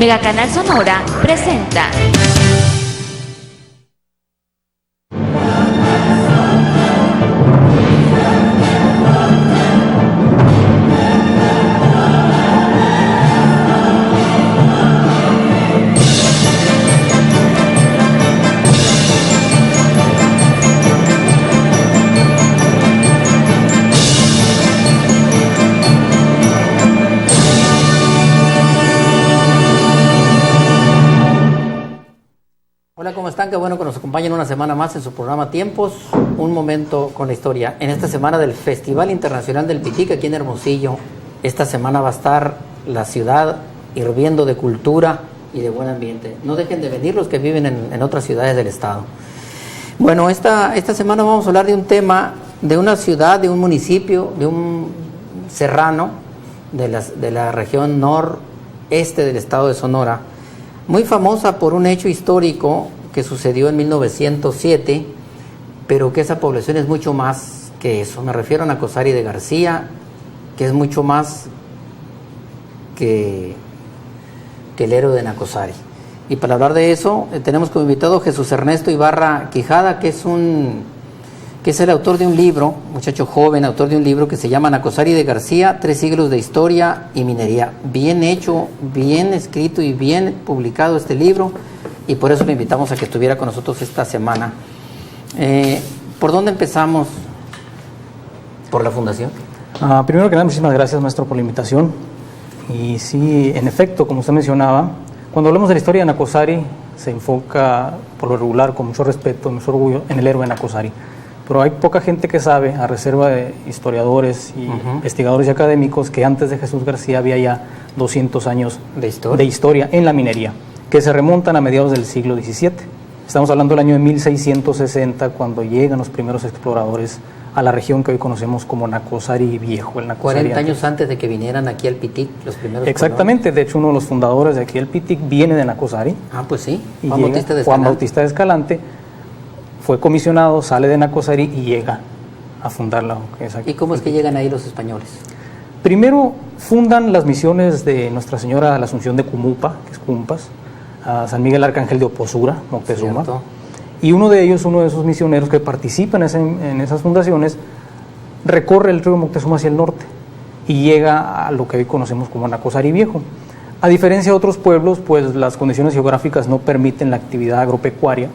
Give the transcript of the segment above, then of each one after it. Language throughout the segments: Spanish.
Megacanal Sonora presenta. Hola, ¿cómo están? Qué bueno que nos acompañen una semana más en su programa Tiempos, un momento con la historia. En esta semana del Festival Internacional del Pitic, aquí en Hermosillo, esta semana va a estar la ciudad hirviendo de cultura y de buen ambiente. No dejen de venir los que viven en otras ciudades del estado. Bueno, esta semana vamos a hablar de un tema, de una ciudad, de un municipio, de un serrano de la región noreste del estado de Sonora, muy famosa por un hecho histórico que sucedió en 1907, pero que esa población es mucho más que eso. Me refiero a Nacozari de García, que es mucho más que el héroe de Nacozari. Y para hablar de eso, tenemos como invitado a Jesús Ernesto Ibarra Quijada, que es el autor de un libro, muchacho joven, autor de un libro que se llama Nacozari de García, 3 siglos de historia y minería. Bien hecho, bien escrito y bien publicado este libro, y por eso le invitamos a que estuviera con nosotros esta semana. ¿Por dónde empezamos? ¿Por la fundación? Primero que nada, muchísimas gracias, maestro, por la invitación. Y sí, en efecto, como usted mencionaba, cuando hablamos de la historia de Nacozari, se enfoca por lo regular, con mucho respeto, mucho orgullo, en el héroe Nacozari. Pero hay poca gente que sabe, a reserva de historiadores y investigadores y académicos, que antes de Jesús García había ya 200 años de historia en la minería, que se remontan a mediados del siglo XVII. Estamos hablando del año de 1660, cuando llegan los primeros exploradores a la región que hoy conocemos como Nacozari Viejo. El Nacozari 40 años antes de que vinieran aquí al Pitic los primeros. Exactamente, de hecho uno de los fundadores de aquí el Pitic viene de Nacozari. Pues sí, Juan Bautista de Escalante. Fue comisionado, sale de Nacozari y llega a fundarla. ¿Y cómo es que llegan ahí los españoles? Primero fundan las misiones de Nuestra Señora de la Asunción de Cumupa, que es Cumpas, a San Miguel Arcángel de Oposura, Moctezuma. Cierto. Y uno de esos misioneros que participan en esas fundaciones, recorre el río Moctezuma hacia el norte y llega a lo que hoy conocemos como Nacozari Viejo. A diferencia de otros pueblos, pues las condiciones geográficas no permiten la actividad agropecuaria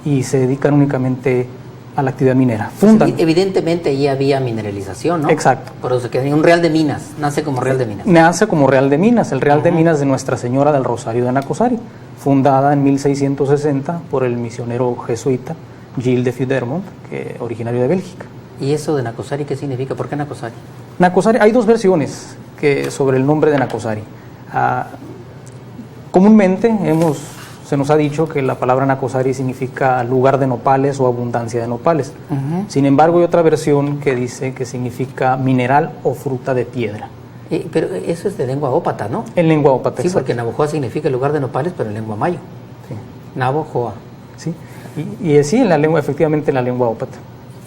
y se dedican únicamente a la actividad minera. Fundan. Evidentemente ahí había mineralización, ¿no? Exacto. Por eso que un Real de Minas, nace como Real de Minas. Nace como Real de Minas, el Real de Minas de Nuestra Señora del Rosario de Nacozari, fundada en 1660 por el misionero jesuita Gilles de Fiedermont, originario de Bélgica. ¿Y eso de Nacozari qué significa? ¿Por qué Nacozari? Nacozari, hay dos versiones sobre el nombre de Nacozari. Comúnmente se nos ha dicho que la palabra Nacozari significa lugar de nopales o abundancia de nopales. Sin embargo, hay otra versión que dice que significa mineral o fruta de piedra. Pero eso es de lengua ópata, ¿no? En lengua ópata, sí, porque Navojoa significa lugar de nopales, pero en lengua mayo. Sí. Navojoa. Sí, y sí, efectivamente en la lengua ópata.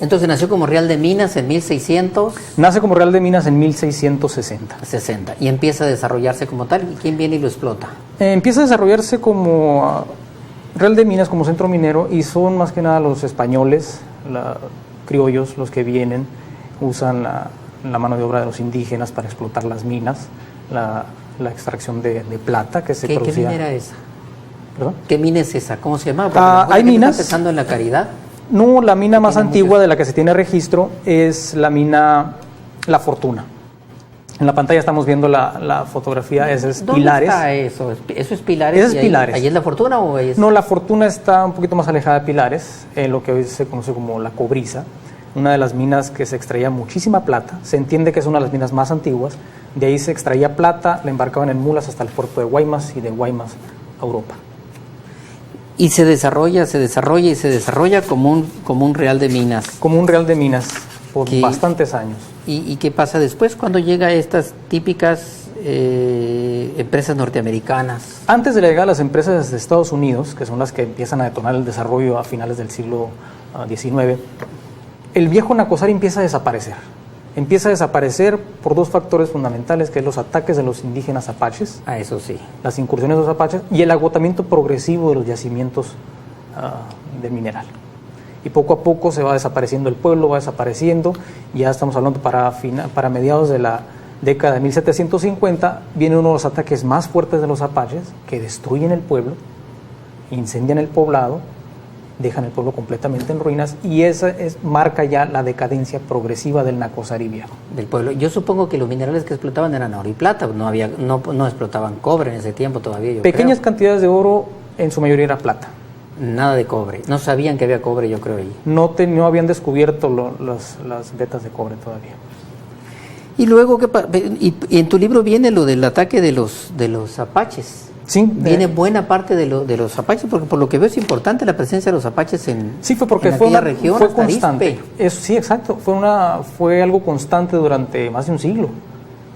Entonces nació como Real de Minas en 1600. Nace como Real de Minas en 1660. 60. Y empieza a desarrollarse como tal. ¿Y quién viene y lo explota? Empieza a desarrollarse como Real de Minas, como centro minero, y son más que nada los españoles, criollos, los que vienen, usan la mano de obra de los indígenas para explotar las minas, la extracción de plata que se producía. ¿Qué mina era esa? ¿Perdón? ¿Qué mina es esa? ¿Cómo se llama? Hay minas. ¿Está pensando en la Caridad? No, la mina más antigua de la que se tiene registro es la mina La Fortuna. En la pantalla estamos viendo la fotografía, ese es Pilares. ¿Dónde está eso? ¿Eso es Pilares? Ese es Pilares. ¿Ahí es La Fortuna o ahí es...? No, La Fortuna está un poquito más alejada de Pilares, en lo que hoy se conoce como La Cobriza, una de las minas que se extraía muchísima plata. Se entiende que es una de las minas más antiguas. De ahí se extraía plata, la embarcaban en mulas hasta el puerto de Guaymas y de Guaymas a Europa. Y se desarrolla como un Real de Minas. Como un Real de Minas, por bastantes años. ¿Y qué pasa después cuando llega a estas típicas empresas norteamericanas? Antes de llegar a las empresas de Estados Unidos, que son las que empiezan a detonar el desarrollo a finales del siglo XIX, el viejo Nacozari empieza a desaparecer. empieza a desaparecer por dos factores fundamentales, que es los ataques de los indígenas apaches, Eso sí. las incursiones de los apaches y el agotamiento progresivo de los yacimientos del mineral. Y poco a poco se va desapareciendo el pueblo, va desapareciendo, ya estamos hablando para mediados de la década de 1750, viene uno de los ataques más fuertes de los apaches, que destruyen el pueblo, incendian el poblado, dejan el pueblo completamente en ruinas, y esa marca ya la decadencia progresiva del Nacozari viejo. Del pueblo. Yo supongo que los minerales que explotaban eran oro y plata, no explotaban cobre en ese tiempo todavía. Yo Pequeñas creo. cantidades de oro, en su mayoría era plata. Nada de cobre. No sabían que había cobre, yo creo ahí. No habían descubierto las vetas de cobre todavía. Y luego, y en tu libro viene lo del ataque de los apaches. Sí, Viene buena parte de los apaches, porque por lo que veo es importante la presencia de los apaches en sí, fue porque en fue aquella una región, fue hasta constante. Arizpe. Sí, exacto. Fue algo constante durante más de un siglo.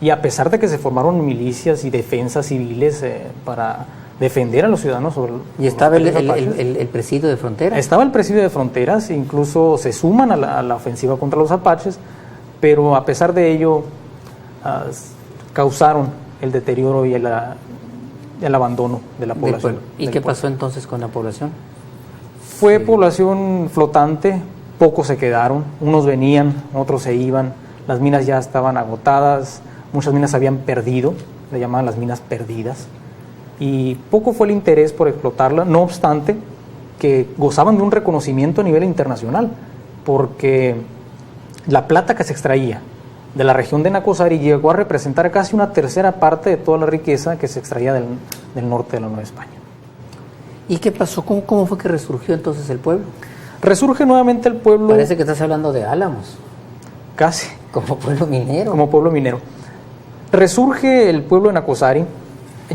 Y a pesar de que se formaron milicias y defensas civiles para defender a los ciudadanos sobre Y estaba los apaches, el presidio de frontera. estaba el presidio de fronteras, incluso se suman a la ofensiva contra los apaches, pero a pesar de ello causaron el deterioro y el abandono de la población. ¿Y qué pasó entonces con la población? Fue población flotante, pocos se quedaron, unos venían, otros se iban, las minas ya estaban agotadas, muchas minas se habían perdido, le llamaban las minas perdidas, y poco fue el interés por explotarla, no obstante que gozaban de un reconocimiento a nivel internacional, porque la plata que se extraía de la región de Nacozari llegó a representar casi una tercera parte de toda la riqueza que se extraía del norte de la Nueva España. ¿Y qué pasó? ¿Cómo fue que resurgió entonces el pueblo? Resurge nuevamente el pueblo. Parece que estás hablando de Álamos. Casi. Como pueblo minero. Como pueblo minero. Resurge el pueblo de Nacozari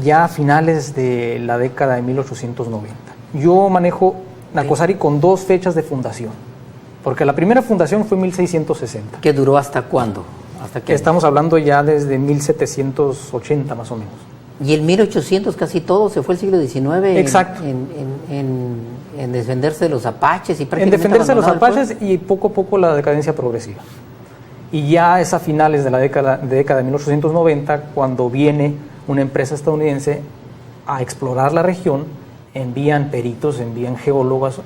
ya a finales de la década de 1890. Yo manejo Nacozari con dos fechas de fundación, porque la primera fundación fue en 1660. ¿Que duró hasta cuándo? ¿Hasta qué? Estamos hablando ya desde 1780 más o menos. Y en 1800 casi todo se fue el siglo XIX. Exacto. En defenderse de los apaches y En prácticamente defenderse de los abandonar el apaches y poco a poco la decadencia progresiva. Y ya es a finales de la década de 1890 cuando viene una empresa estadounidense a explorar la región, envían peritos, envían geólogos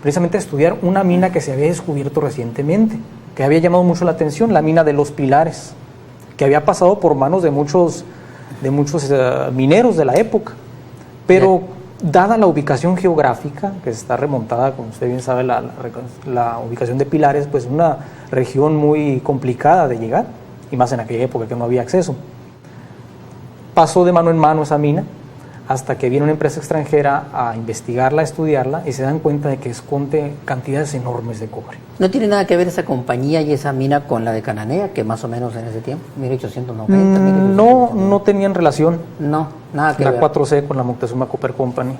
precisamente a estudiar una mina que se había descubierto recientemente, que había llamado mucho la atención, la mina de Los Pilares, que había pasado por manos de muchos mineros de la época, pero dada la ubicación geográfica, que está remontada, como usted bien sabe, la ubicación de Pilares, pues una región muy complicada de llegar, y más en aquella época que no había acceso. Pasó de mano en mano esa mina, hasta que viene una empresa extranjera a investigarla, a estudiarla, y se dan cuenta de que esconde cantidades enormes de cobre. ¿No tiene nada que ver esa compañía y esa mina con la de Cananea, que más o menos en ese tiempo, 1890? No tenían relación. No, nada que La ver. 4C con la Moctezuma Copper Company.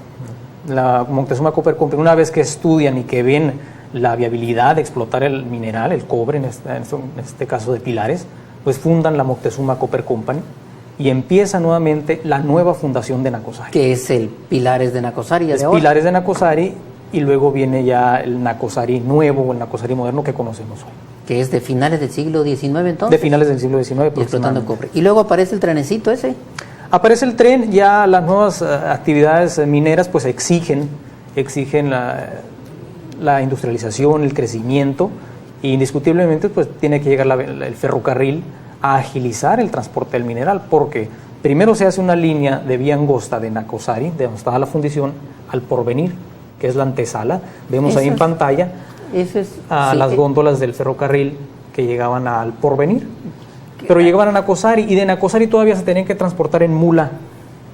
La Moctezuma Copper Company, una vez que estudian y que ven la viabilidad de explotar el mineral, el cobre, en este caso de Pilares, pues fundan la Moctezuma Copper Company y empieza nuevamente la nueva fundación de Nacozari. Que es el Pilares de Nacozari Es de ahora. Pilares de Nacozari, y luego viene ya el Nacozari nuevo o el Nacozari moderno que conocemos hoy. Que es de finales del siglo XIX entonces. De finales del siglo XIX Y explotando aproximadamente. cobre. Y luego aparece el trenecito ese. Aparece el tren, ya las nuevas actividades mineras pues exigen la industrialización, el crecimiento, e indiscutiblemente pues tiene que llegar el ferrocarril a agilizar el transporte del mineral, porque primero se hace una línea de vía angosta de Nacozari, de donde estaba la fundición, al Porvenir, que es la antesala. Vemos ahí en pantalla Ese es, sí, las góndolas del ferrocarril que llegaban al Porvenir, pero llegaban a Nacozari, y de Nacozari todavía se tenían que transportar en mula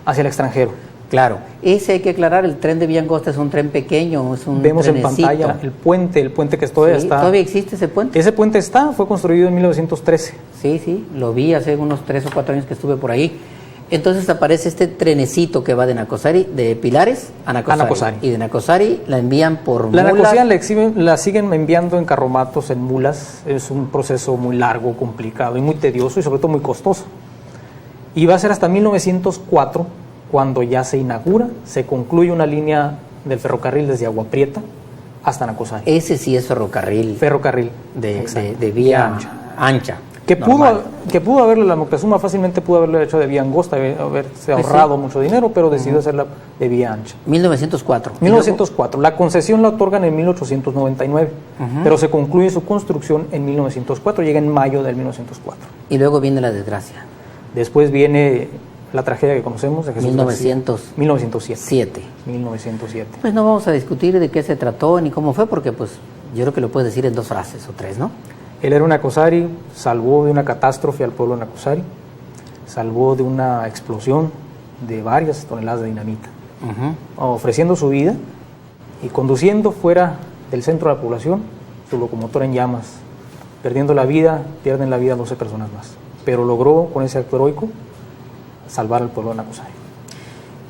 hacia el extranjero. Claro, ese hay que aclarar, el tren de vía angosta es un tren pequeño, es un Vemos trenecito. en pantalla el puente que todavía Sí, está. ¿Todavía existe ese puente? Ese puente fue construido en 1913. Sí, lo vi hace unos 3 o 4 años que estuve por ahí. Entonces aparece este trenecito que va de Nacozari, de Pilares a Nacozari. Y de Nacozari la envían por La mulas. Nacozari la siguen enviando en carromatos, en mulas. Es un proceso muy largo, complicado y muy tedioso y sobre todo muy costoso. Y va a ser hasta 1904 cuando ya se inaugura, se concluye una línea del ferrocarril desde Agua Prieta hasta Nacozari. Ese sí es ferrocarril. Ferrocarril de vía ancha. Que normal. pudo haberlo, la Moctezuma fácilmente pudo haberlo hecho de vía angosta, haberse ahorrado mucho dinero, pero decidió hacerla de vía ancha. 1904. 1904. La concesión la otorgan en 1899, pero se concluye su construcción en 1904, llega en mayo del 1904. Y luego viene la desgracia. Después viene la tragedia que conocemos de Jesús 1907. 1907. Pues no vamos a discutir de qué se trató ni cómo fue, porque pues yo creo que lo puedes decir en 2 frases o 3, ¿no? El héroe Nacosari salvó de una catástrofe al pueblo de Nacosari, salvó de una explosión de varias toneladas de dinamita, ofreciendo su vida y conduciendo fuera del centro de la población su locomotora en llamas, perdiendo la vida, pierden la vida 12 personas más. Pero logró con ese acto heroico salvar al pueblo de Nacosari.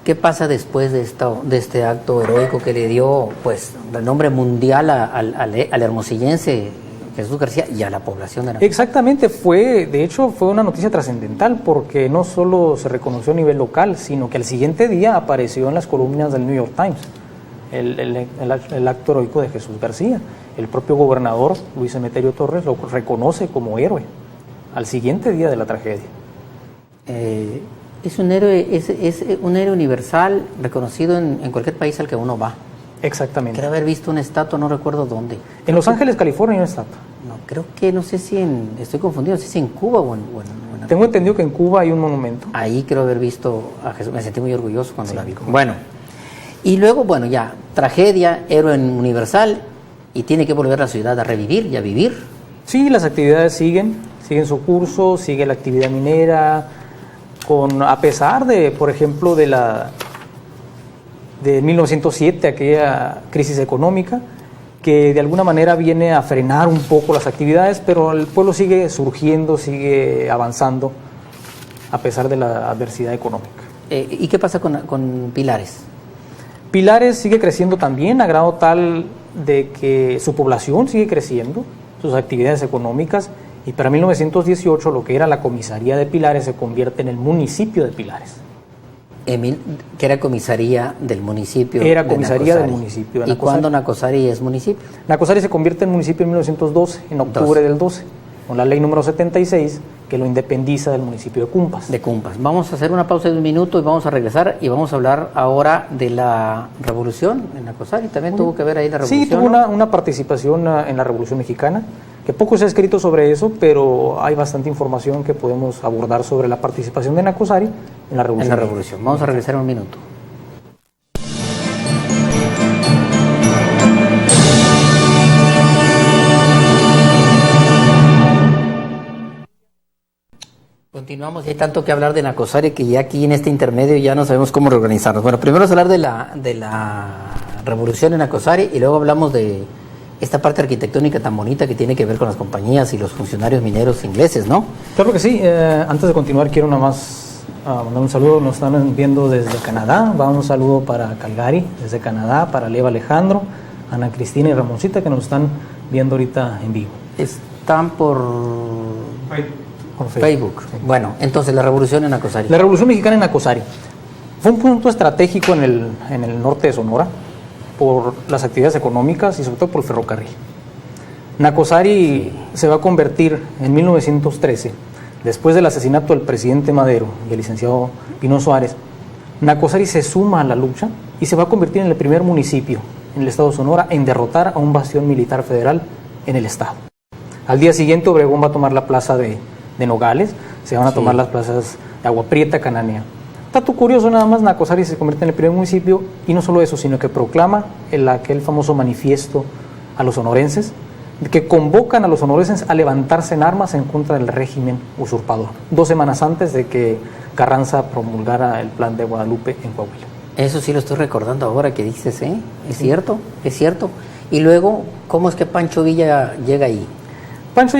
¿Qué pasa después de este acto heroico que le dio pues el nombre mundial al hermosillense Jesús García y a la población de Nacosari? Exactamente, de hecho fue una noticia trascendental porque no solo se reconoció a nivel local, sino que al siguiente día apareció en las columnas del New York Times el acto heroico de Jesús García. El propio gobernador Luis Emeterio Torres lo reconoce como héroe al siguiente día de la tragedia. Es un héroe universal reconocido en cualquier país al que uno va. Exactamente. Creo haber visto una estatua, no recuerdo dónde. En Los Ángeles, California, hay una estatua. No, creo que, no sé si estoy confundido, no sé si en Cuba o en Tengo entendido que en Cuba hay un monumento. Ahí creo haber visto a Jesús, me sentí muy orgulloso cuando la vi. Bueno, y luego, bueno, ya, tragedia, héroe universal, y tiene que volver la ciudad a revivir y a vivir. Sí, las actividades siguen su curso, sigue la actividad minera, a pesar de, por ejemplo, de 1907, aquella crisis económica, que de alguna manera viene a frenar un poco las actividades, pero el pueblo sigue surgiendo, sigue avanzando, a pesar de la adversidad económica. ¿Y qué pasa con Pilares? Pilares sigue creciendo también, a grado tal de que su población sigue creciendo, sus actividades económicas, y para 1918 lo que era la comisaría de Pilares se convierte en el municipio de Pilares. Que era comisaría del municipio. Era comisaría del municipio de Nacosari. ¿Y cuándo Nacosari es municipio? Nacosari se convierte en municipio en 1912, en octubre del 12, con la ley número 76, que lo independiza del municipio de Cumpas. De Cumpas. Vamos a hacer una pausa de 1 minuto y vamos a regresar y vamos a hablar ahora de la revolución en Nacosari. También tuvo que ver ahí la revolución. Sí, tuvo una participación en la Revolución Mexicana, que poco se ha escrito sobre eso, pero hay bastante información que podemos abordar sobre la participación de Nacosari en la Revolución. Vamos a regresar en 1 minuto. Continuamos, y hay tanto que hablar de Nacosari que ya aquí en este intermedio ya no sabemos cómo reorganizarnos. Bueno, primero es hablar de la revolución en Nacosari y luego hablamos de esta parte arquitectónica tan bonita que tiene que ver con las compañías y los funcionarios mineros ingleses, ¿no? Claro que sí. Antes de continuar quiero nada más mandar un saludo. Nos están viendo desde Canadá. Va un saludo para Calgary, desde Canadá, para Leva Alejandro, Ana Cristina y Ramoncita, que nos están viendo ahorita en vivo. Están por Facebook. Sí. Bueno, entonces la revolución en Nacosari. La Revolución Mexicana en Nacosari fue un punto estratégico en el norte de Sonora por las actividades económicas y sobre todo por el ferrocarril. Nacosari se va a convertir en 1913, después del asesinato del presidente Madero y el licenciado Pino Suárez. Nacosari se suma a la lucha y se va a convertir en el primer municipio en el estado de Sonora en derrotar a un bastión militar federal en el estado. Al día siguiente Obregón va a tomar la plaza de Nogales, se van a tomar las plazas de Agua Prieta, Cananea. Dato curioso nada más, Nacosari se convierte en el primer municipio y no solo eso, sino que proclama aquel famoso manifiesto a los sonorenses, que convocan a los sonorenses a levantarse en armas en contra del régimen usurpador, 2 semanas antes de que Carranza promulgara el plan de Guadalupe en Coahuila. Eso sí lo estoy recordando ahora que dices, ¿eh? Es cierto. Y luego, ¿cómo es que Pancho Villa llega ahí? Pancho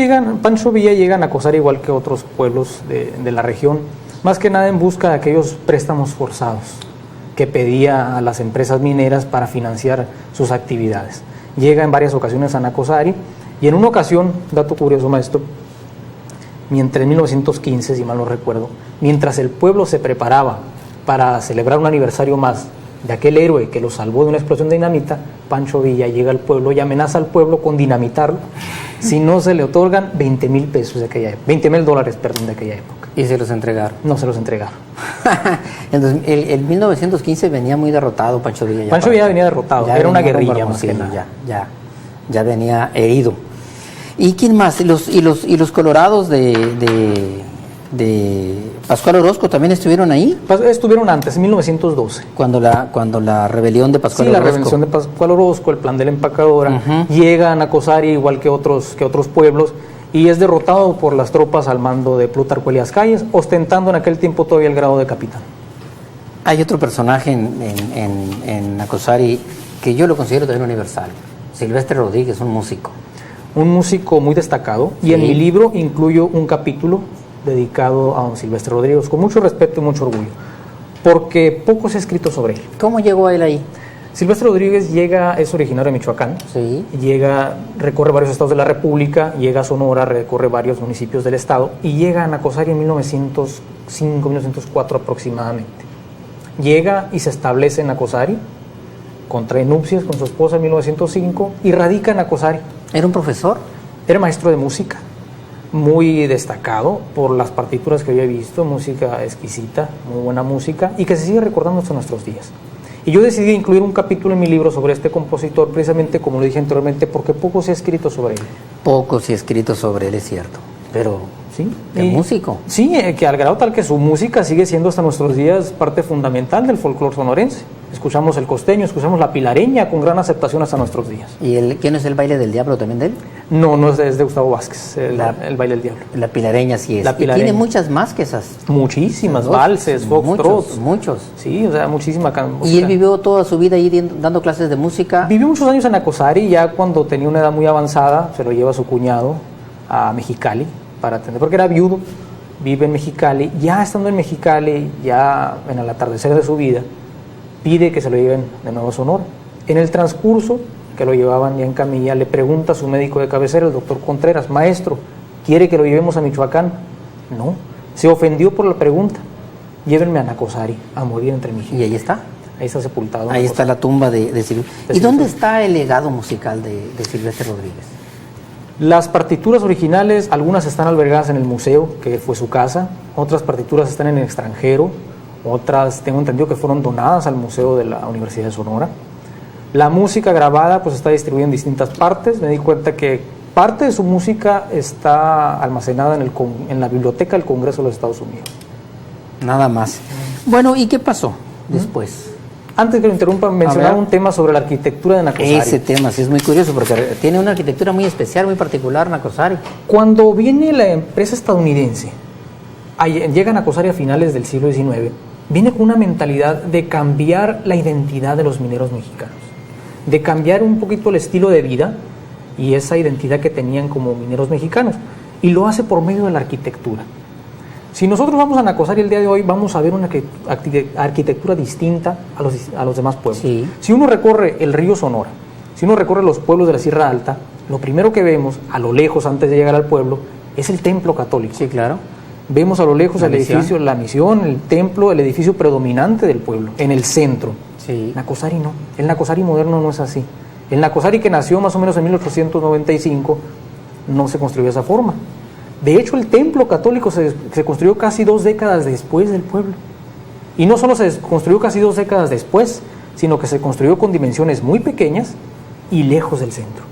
Villa llega a Nacosari igual que otros pueblos de la región, más que nada en busca de aquellos préstamos forzados que pedía a las empresas mineras para financiar sus actividades. Llega en varias ocasiones a Nacosari y en una ocasión, dato curioso maestro, mientras en 1915, si mal no recuerdo, mientras el pueblo se preparaba para celebrar un aniversario más de aquel héroe que lo salvó de una explosión de dinamita, Pancho Villa llega al pueblo y amenaza al pueblo con dinamitarlo si no se le otorgan 20,000 pesos de aquella época, 20,000 dólares, perdón, de aquella época. Y se los entregaron. No se los entregaron. Entonces, el 1915 venía muy derrotado Pancho Villa. Pancho Villa venía derrotado, ya era una venía con guerrilla más que Hermosillo, nada. ya venía herido. ¿Y quién más? Los colorados de Pascual Orozco también estuvieron ahí. Estuvieron antes, en 1912. Cuando la rebelión de Pascual Sí, Orozco. la rebelión de Pascual Orozco, el plan de la empacadora, llega a Nacosari igual que otros pueblos y es derrotado por las tropas al mando de Plutarco Elías Calles, ostentando en aquel tiempo todavía el grado de capitán. Hay otro personaje en Nacosari que yo lo considero también universal, Silvestre Rodríguez, un músico. Un músico muy destacado, Sí. y en mi libro incluyo un capítulo dedicado a don Silvestre Rodríguez, con mucho respeto y mucho orgullo, porque poco se ha escrito sobre él. ¿Cómo llegó él ahí? Silvestre Rodríguez es originario de Michoacán, Sí. recorre varios estados de la República, llega a Sonora, recorre varios municipios del estado y llega a Nacosari en 1905, 1904 aproximadamente. Llega y se establece en Nacosari, contrae nupcias con su esposa en 1905 y radica en Nacosari. ¿Era un profesor? Era maestro de música, muy destacado por las partituras que había visto, música exquisita, muy buena música, y que se sigue recordando hasta nuestros días. Y yo decidí incluir un capítulo en mi libro sobre este compositor, precisamente como lo dije anteriormente, porque poco se ha escrito sobre él. Poco se ha escrito sobre él, es cierto, pero ¿Sí? el músico. Sí, que al grado tal que su música sigue siendo hasta nuestros días parte fundamental del folclore sonorense. Escuchamos el costeño, escuchamos la pilareña con gran aceptación hasta nuestros días. ¿Y quién es el baile del diablo también de él? No es de Gustavo Vázquez, el baile del diablo. La pilareña sí es. La Y pilareña. tiene muchas más que esas. Muchísimas, Dos, valses, foxtrots. Muchos. Sí, o sea, muchísima música. Y él vivió toda su vida ahí dando clases de música. Vivió muchos años en Nacosari, ya cuando tenía una edad muy avanzada, se lo lleva su cuñado a Mexicali para atender, porque era viudo, vive en Mexicali, ya estando en Mexicali, ya en el atardecer de su vida, pide que se lo lleven de nuevo a Sonora. En el transcurso, que lo llevaban ya en camilla, le pregunta a su médico de cabecera, el doctor Contreras: maestro, ¿quiere que lo llevemos a Michoacán? No, se ofendió por la pregunta. Llévenme a Nacosari, a morir entre mis. Y ahí está. Ahí está sepultado. Ahí está la tumba de Silvestre. ¿Y dónde está el legado musical de Silvestre Rodríguez? Las partituras originales, algunas están albergadas en el museo, que fue su casa, otras partituras están en el extranjero, otras tengo entendido que fueron donadas al Museo de la Universidad de Sonora. La música grabada pues está distribuida en distintas partes. Me di cuenta que parte de su música está almacenada en la Biblioteca del Congreso de los Estados Unidos. Nada más. Bueno, ¿y qué pasó después? Antes que lo interrumpa, mencionaba un tema sobre la arquitectura de Nacosari. Ese tema sí es muy curioso porque tiene una arquitectura muy especial, muy particular, Nacosari. Cuando viene la empresa estadounidense, llega a Nacosari a finales del siglo XIX, viene con una mentalidad de cambiar la identidad de los mineros mexicanos, de cambiar un poquito el estilo de vida y esa identidad que tenían como mineros mexicanos, y lo hace por medio de la arquitectura. Si nosotros vamos a Nacosari el día de hoy, vamos a ver una arquitectura distinta a los demás pueblos. Sí. Si uno recorre el río Sonora, si uno recorre los pueblos de la Sierra Alta, lo primero que vemos, a lo lejos, antes de llegar al pueblo, es el templo católico. Sí, claro. Vemos a lo lejos el misión. edificio, la misión, el templo, el edificio predominante del pueblo, en el centro. Sí. Nacosari no, el Nacosari moderno no es así. El Nacosari que nació más o menos en 1895 no se construyó de esa forma. De hecho, el templo católico se construyó casi 2 décadas después del pueblo. Y no solo se construyó casi 2 décadas después, sino que se construyó con dimensiones muy pequeñas y lejos del centro.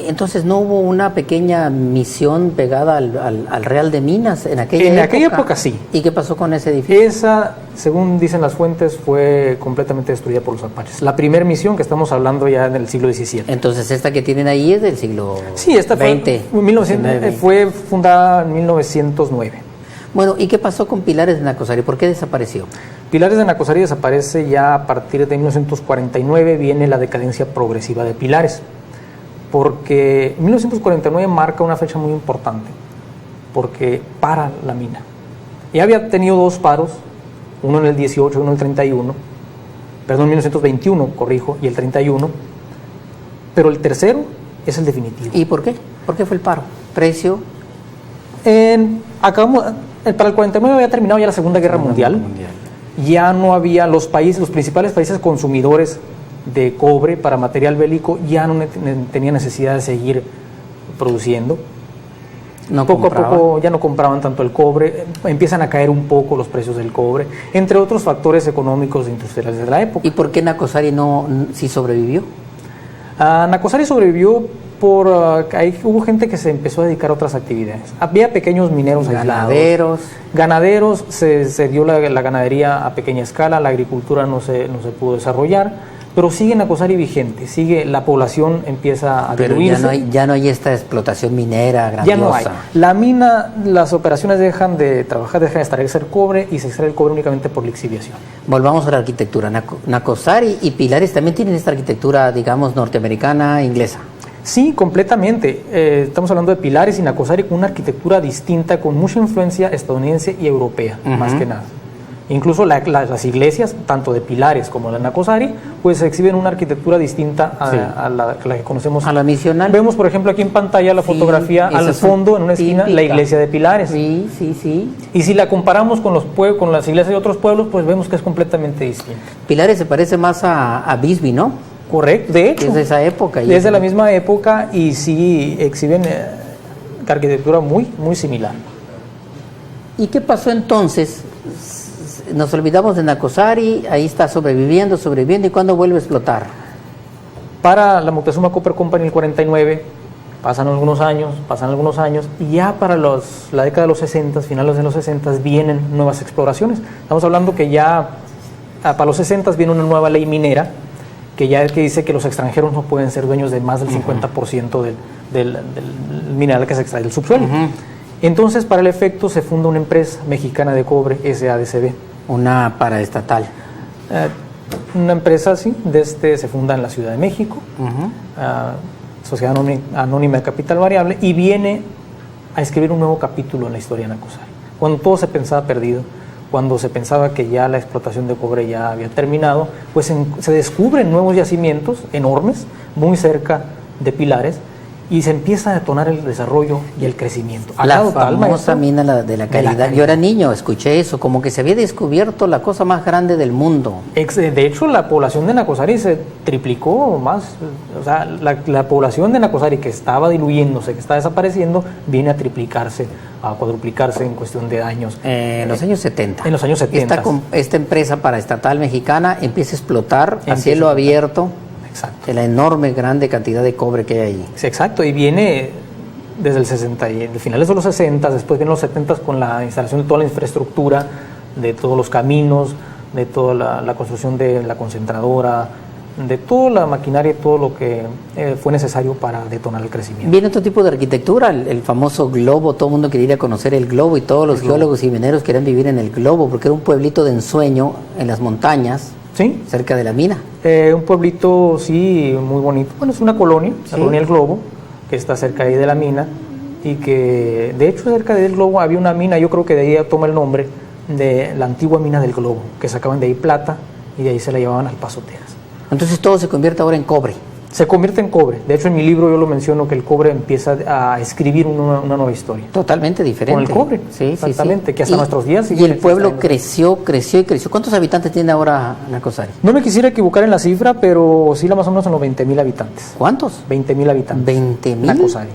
Entonces, ¿no hubo una pequeña misión pegada al Real de Minas en aquella época? En aquella época sí. ¿Y qué pasó con ese edificio? Esa, según dicen las fuentes, fue completamente destruida por los apaches. La primera misión, que estamos hablando ya en el siglo XVII. Entonces, esta que tienen ahí es del siglo Sí, esta fue fundada en 1909. Bueno, ¿y qué pasó con Pilares de Nacosari? ¿Por qué desapareció? Pilares de Nacosari desaparece ya a partir de 1949, viene la decadencia progresiva de Pilares. Porque 1949 marca una fecha muy importante, porque para la mina. Ya había tenido 2 paros, uno en el 18 y uno en el 31, perdón, 1921, corrijo, y el 31, pero el tercero es el definitivo. ¿Y por qué? ¿Por qué fue el paro? ¿Precio? Para el 49 había terminado ya la Segunda Guerra Mundial. ya no había los principales países consumidores de cobre para material bélico ya no tenían necesidad de seguir produciendo. Poco a poco ya no compraban tanto el cobre, empiezan a caer un poco los precios del cobre, entre otros factores económicos e industriales de la época. ¿Y por qué Nacozari sí sobrevivió? Nacozari sobrevivió ahí hubo gente que se empezó a dedicar a otras actividades. Había pequeños mineros ganaderos. Ganaderos, se dio la ganadería a pequeña escala, la agricultura no se pudo desarrollar. Pero sigue Nacozari vigente, la población empieza a diluirse. Pero ya no hay esta explotación minera grandiosa. Ya no hay. La mina, las operaciones dejan de trabajar, dejan de extraer cobre y se extrae el cobre únicamente por lixiviación. Volvamos a la arquitectura. Nacozari y Pilares también tienen esta arquitectura, digamos, norteamericana, inglesa. Sí, completamente. Estamos hablando de Pilares y Nacozari con una arquitectura distinta, con mucha influencia estadounidense y europea, más que nada. Incluso las iglesias, tanto de Pilares como de Nacozari, pues exhiben una arquitectura distinta a la que conocemos. A la misional. Vemos, por ejemplo, aquí en pantalla la fotografía al fondo, en una esquina, la iglesia de Pilares. Sí. Y si la comparamos con las iglesias de otros pueblos, pues vemos que es completamente distinta. Pilares se parece más a Bisbee, ¿no? Correcto, de hecho. Es de esa época. Desde la misma época y sí exhiben arquitectura muy, muy similar. ¿Y qué pasó entonces? Nos olvidamos de Nacozari, ahí está sobreviviendo, ¿y cuándo vuelve a explotar? Para la Moctezuma Copper Company en el 49, pasan algunos años, y ya para la década de los 60, finales de los 60, vienen nuevas exploraciones. Estamos hablando que ya para los 60 viene una nueva ley minera, que dice que los extranjeros no pueden ser dueños de más del 50% del mineral que se extrae del subsuelo. Entonces, para el efecto, se funda una empresa mexicana de cobre, SADCB. Una paraestatal. Una empresa, sí, se funda en la Ciudad de México, Sociedad Anónima de Capital Variable, y viene a escribir un nuevo capítulo en la historia de Nacozari. Cuando todo se pensaba perdido, cuando se pensaba que ya la explotación de cobre ya había terminado, pues se descubren nuevos yacimientos enormes, muy cerca de Pilares, y se empieza a detonar el desarrollo y el crecimiento. La famosa mina de la Caridad. Yo era niño, escuché eso, como que se había descubierto la cosa más grande del mundo. De hecho, la población de Nacozari se triplicó más. O sea, la población de Nacozari, que estaba diluyéndose, que está desapareciendo, viene a triplicarse, a cuadruplicarse en cuestión de años. En los años 70. En los años 70. Esta empresa paraestatal mexicana empieza a explotar a cielo abierto. Exacto. De la enorme, grande cantidad de cobre que hay allí. Sí, exacto, y viene desde el 60, y finales de los 60, después vienen los 70 con la instalación de toda la infraestructura, de todos los caminos, de toda la construcción de la concentradora, de toda la maquinaria y todo lo que fue necesario para detonar el crecimiento. Viene otro tipo de arquitectura, el famoso globo. Todo el mundo quería ir a conocer el globo y todos los geólogos y mineros querían vivir en el globo porque era un pueblito de ensueño en las montañas. Sí. Cerca de la mina. Un pueblito, sí, muy bonito. Bueno, es una colonia, la colonia El Globo, que está cerca ahí de la mina, y que, de hecho, cerca del Globo había una mina, yo creo que de ahí toma el nombre, de la antigua mina del Globo, que sacaban de ahí plata y de ahí se la llevaban al Paso, Texas. Entonces todo se convierte ahora en cobre. Se convierte en cobre. De hecho, en mi libro yo lo menciono, que el cobre empieza a escribir una nueva historia. Totalmente diferente. Con el cobre. Sí, exactamente, sí. Que hasta nuestros días... Y el pueblo creció. ¿Cuántos habitantes tiene ahora Nacozari? No me quisiera equivocar en la cifra, pero oscila más o menos en los 20,000 habitantes. ¿Cuántos? 20,000 habitantes. ¿20,000? Nacozari.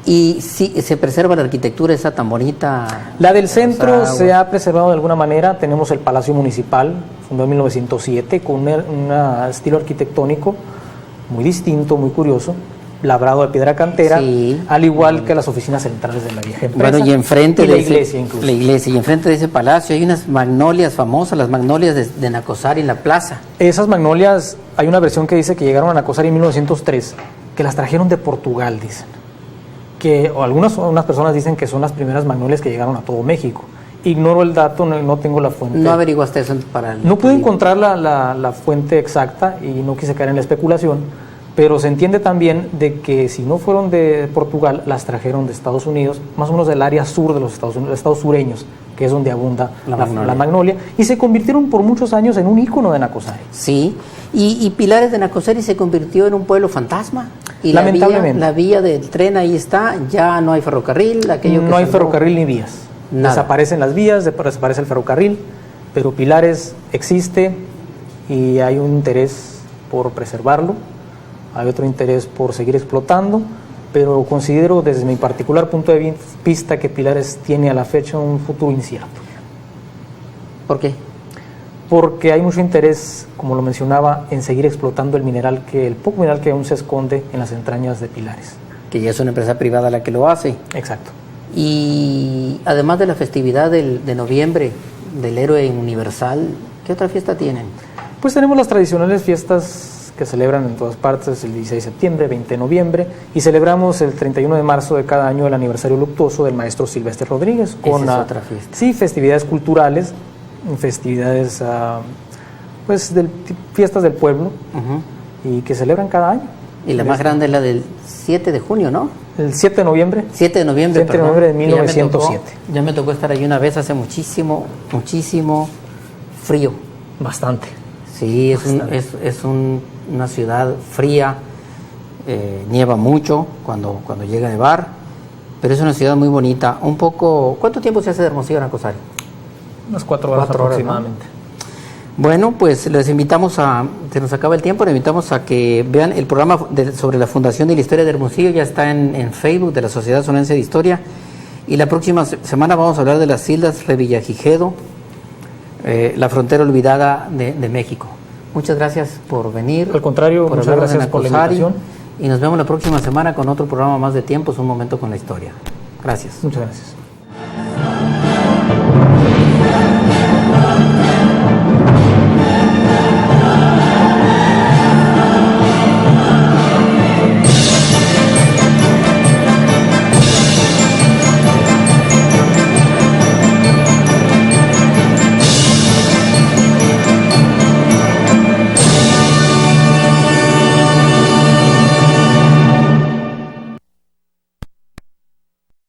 Y sí, se preserva la arquitectura esa tan bonita. La del centro se ha preservado de alguna manera. Tenemos el Palacio Municipal, fundado en 1907, con un estilo arquitectónico muy distinto, muy curioso, labrado de piedra cantera, sí, al igual que las oficinas centrales de la vieja empresa. Bueno, y enfrente de la iglesia incluso. La iglesia, y enfrente de ese palacio hay unas magnolias famosas, las magnolias de Nacozari en la plaza. Esas magnolias, hay una versión que dice que llegaron a Nacozari en 1903, que las trajeron de Portugal, dicen. Unas personas dicen que son las primeras magnolias que llegaron a todo México. Ignoro el dato, no tengo la fuente. ¿No averiguaste eso para el... No pude encontrar la fuente exacta y no quise caer en la especulación, pero se entiende también de que si no fueron de Portugal, las trajeron de Estados Unidos, más o menos del área sur de los Estados Unidos, estados sureños, que es donde abunda la magnolia, y se convirtieron por muchos años en un ícono de Nacozari. Sí, y Pilares de Nacozari se convirtió en un pueblo fantasma. Y lamentablemente. La vía del tren ahí está, ya no hay ferrocarril. No hay ferrocarril ni vías. Desaparecen las vías, desaparece el ferrocarril, pero Pilares existe y hay un interés por preservarlo, hay otro interés por seguir explotando, pero considero desde mi particular punto de vista que Pilares tiene a la fecha un futuro incierto. ¿Por qué? Porque hay mucho interés, como lo mencionaba, en seguir explotando el poco mineral que aún se esconde en las entrañas de Pilares. Que ya es una empresa privada la que lo hace. Exacto. Y además de la festividad de noviembre del héroe universal, ¿qué otra fiesta tienen? Pues tenemos las tradicionales fiestas que celebran en todas partes el 16 de septiembre, 20 de noviembre, y celebramos el 31 de marzo de cada año el aniversario luctuoso del maestro Silvestre Rodríguez. Esa es otra fiesta. Sí, festividades culturales, festividades, fiestas del pueblo, y que celebran cada año. Y la más grande es la del 7 de junio, ¿no? El 7 de noviembre. 7 de noviembre, 7 de noviembre de 1907. Ya me tocó estar ahí una vez hace muchísimo frío. Bastante. Sí, es una ciudad fría, nieva mucho cuando llega a nevar, pero es una ciudad muy bonita. Un poco, ¿cuánto tiempo se hace de Hermosillo a Nacosari? Unas 4 horas aproximadamente. ¿No? Bueno, pues les invitamos se nos acaba el tiempo, les invitamos a que vean el programa sobre la Fundación de la Historia de Hermosillo, ya está en Facebook de la Sociedad Sonense de Historia, y la próxima semana vamos a hablar de las Islas Revillagigedo, la frontera olvidada de México. Muchas gracias por venir. Al contrario, muchas gracias por la invitación. Y nos vemos la próxima semana con otro programa más de Tiempos, un momento con la historia. Gracias. Muchas gracias.